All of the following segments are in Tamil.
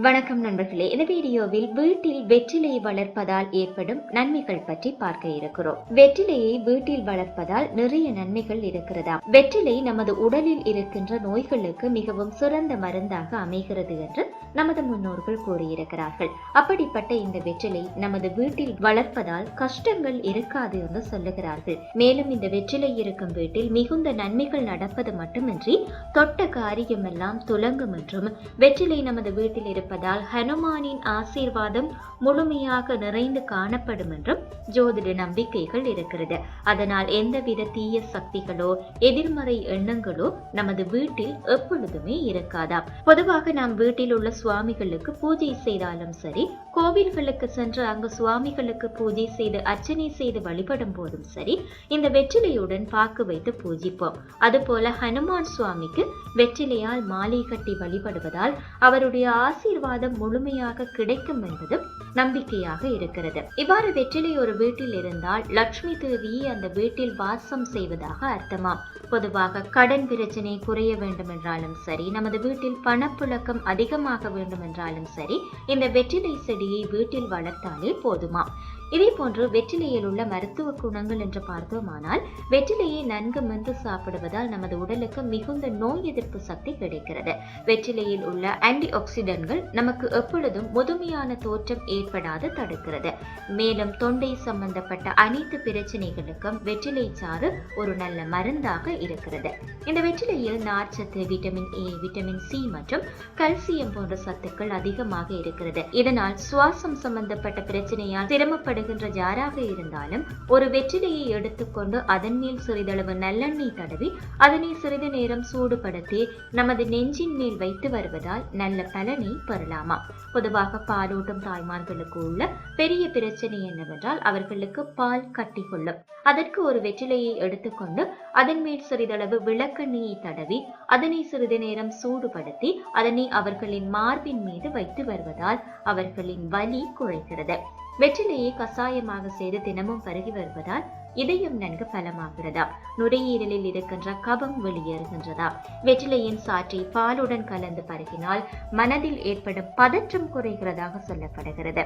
வணக்கம் நண்பர்களே. இந்த வீடியோவில் வீட்டில் வெற்றிலை வளர்ப்பதால் ஏற்படும் நன்மைகள் பற்றி பார்க்க இருக்கிறோம். வெற்றிலையை வீட்டில் வளர்ப்பதால் நிறைய நன்மைகள் இருக்கிறதா? வெற்றிலை நமது உடலில் இருக்கின்ற நோய்களுக்கு மிகவும் சிறந்த மருந்தாக அமைகிறது என்று நமது முன்னோர்கள் கூறியிருக்கிறார்கள். அப்படிப்பட்ட இந்த வெற்றிலை நமது வீட்டில் வளர்ப்பதால் கஷ்டங்கள் இருக்காது என்று சொல்லுகிறார்கள். மேலும் இந்த வெற்றிலை இருக்கும் வீட்டில் மிகுந்த நன்மைகள் நடப்பது மட்டுமின்றி தொட்ட காரியமெல்லாம் துலங்கும் என்றும், வெற்றிலை நமது வீட்டில் இருப்பதால் ஹனுமானின் ஆசீர்வாதம் முழுமையாக நிறைந்து காணப்படும் என்றும் ஜோதிட நம்பிக்கைகள் இருக்கிறது. அதனால் எந்தவித தீய சக்திகளோ எதிர்மறை எண்ணங்களோ நமது வீட்டில் எப்பொழுதுமே இருக்காதாம். பொதுவாக நாம் வீட்டில் உள்ள சுவாமிகளுக்கு பூஜை செய்தாலும் சரி, கோவில்களுக்கு சென்று அங்கு சுவாமிகளுக்கு பூஜை செய்து அர்ச்சனை செய்து வழிபடும் போதும் சரி, இந்த வெற்றிலையுடன் பாக்கு வைத்து பூஜிப்போம். அதுபோல ஹனுமான் சுவாமிக்கு வெற்றிலையால் மாலை கட்டி வழிபடுவதால் அவருடைய ஆசீர்வாதம் முழுமையாக கிடைக்கும் என்பதும் நம்பிக்கையாக இருக்கிறது. இவ்வாறு வெற்றிலை ஒரு வீட்டில் இருந்தால் லட்சுமி தேவி அந்த வீட்டில் வாசம் செய்வதாக அர்த்தமாம். பொதுவாக கடன் பிரச்சனை குறைய வேண்டும் என்றாலும் சரி, நமது வீட்டில் பணப்புழக்கம் அதிகமாக வேண்டும் என்றாலும் சரி, இந்த வெற்றிலை செடியை வீட்டில் வளர்த்தாலே போதுமா. இதே போன்று வெற்றிலையில் உள்ள மருத்துவ குணங்கள் என்று பார்த்தோமானால், வெற்றிலையை நன்கு மென்று சாப்பிடுவதால் நமது உடலுக்கு மிகுந்த நோய் எதிர்ப்பு சக்தி கிடைக்கிறது. வெற்றிலையில் உள்ள ஆன்டி ஆக்சிடென்ட்கள் நமக்கு எப்பொழுதும் முதுமையான தோற்றம் ஏற்படாது தடுக்கிறது. மேலும் தொண்டை சம்பந்தப்பட்ட அனைத்து பிரச்சனைகளுக்கும் வெற்றிலை சாறு ஒரு நல்ல மருந்தாக இருக்கிறது. இந்த வெற்றிலையில் நார்ச்சத்து, விட்டமின் ஏ, விட்டமின் சி மற்றும் கல்சியம் போன்ற சத்துக்கள் அதிகமாக இருக்கிறது. இதனால் சுவாசம் சம்பந்தப்பட்ட பிரச்சனையால் சிரமப்படு யாராக இருந்தாலும் ஒரு வெற்றிலையை எடுத்துக்கொண்டு அதன் மேல் சிறிதளவு நல்லெண்ணெய் தடவி அதனை சிறிது நேரம் சூடுபடுத்தி நமது நெஞ்சின் மேல் வைத்து வருவதால் நல்ல பலனை பெறலாமா. பொதுவாக பாலூட்டும் தாய்மார்களுக்கு உள்ள பெரிய பிரச்சனை என்னவென்றால் அவர்களுக்கு பால் கட்டி கொள்ளும். அதற்கு ஒரு வெற்றிலையை எடுத்துக்கொண்டு அதன் மேல் சிறிதளவு விளக்கெண்ணெயை தடவி அதனை சிறிது நேரம் சூடுபடுத்தி அதனை அவர்களின் மார்பின் மீது வைத்து வருவதால் அவர்களின் வலி குறைகிறது. வெற்றிலையை கசாயமாக செய்து தினமும் பருகி வருவதால் இதயம் நன்கு பலமாகிறதா. நுரையீரலில் இருக்கின்ற கபம் வெளியேறுகின்றதா. வெற்றிலையின் சாற்றை பாலுடன் கலந்து பருகினால் மனதில் ஏற்படும் பதற்றம் குறைகிறதாக சொல்லப்படுகிறது.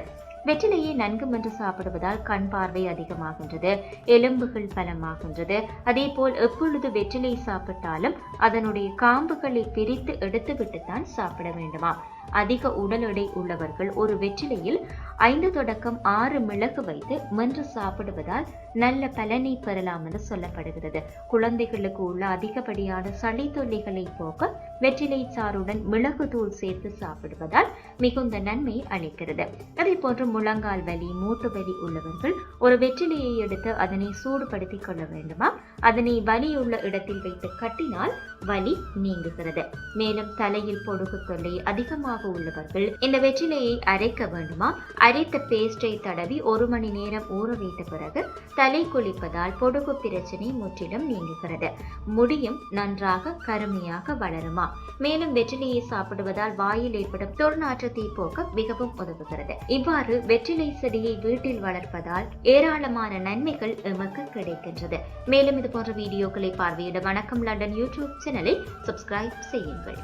வெற்றிலையை நன்கு மென்று சாப்பிடுவதால் கண் பார்வை அதிகமாகின்றது, எலும்புகள் பலமாகின்றது. அதே போல் எப்பொழுது வெற்றிலை சாப்பிட்டாலும் அதனுடைய காம்புகளை பிரித்து எடுத்துவிட்டுத்தான் சாப்பிட வேண்டுமா. அதிக உடல் எடை உள்ளவர்கள் ஒரு வெற்றிலையில் 5 தொடக்கம் 6 மிளகு வைத்து மென்று சாப்பிடுவதால் நல்ல பலனை பெறலாம் என்று சொல்லப்படுகிறது. குழந்தைகளுக்கு உள்ள அதிகப்படியான சளி தொல்லைகளை போக்க வெற்றிலை சாறுடன் மிளகு தூள் சேர்த்து சாப்பிடுவதால் மிகுந்த நன்மை அளிக்கிறது. அதே போன்று முழங்கால் வலி, மூட்டு வலி உள்ளவர்கள் ஒரு வெற்றிலையை எடுத்து அதனை சூடுபடுத்திக் கொள்ள வேண்டுமா. அதனை வலி உள்ள இடத்தில் வைத்து கட்டினால் வலி நீங்குகிறது. மேலும் தலையில் பொடுகு தொல்லை அதிகமாக உள்ளவர்கள் இந்த வெற்றிலையை அரைக்க வேண்டுமா. அரைத்த பேஸ்டை தடவி 1 மணி நேரம் ஊற வைத்த பிறகு தலை குளிப்பதால் பொடுகு பிரச்சனை முற்றிலும் நீங்குகிறது. முடியும் நன்றாக கருமையாக வளருமா. மேலும் வெற்றிலையை சாப்பிடுவதால் வாயில் ஏற்படும் துர்நாற்றத்தை போக்க மிகவும் உதவுகிறது. இவ்வாறு வெற்றிலை செடியை வீட்டில் வளர்ப்பதால் ஏராளமான நன்மைகள் எமக்கு கிடைக்கின்றது. மேலும் இது போன்ற வீடியோக்களை பார்வையிட வணக்கம் லண்டன் யூடியூப் சேனலை சப்ஸ்கிரைப் செய்யுங்கள்.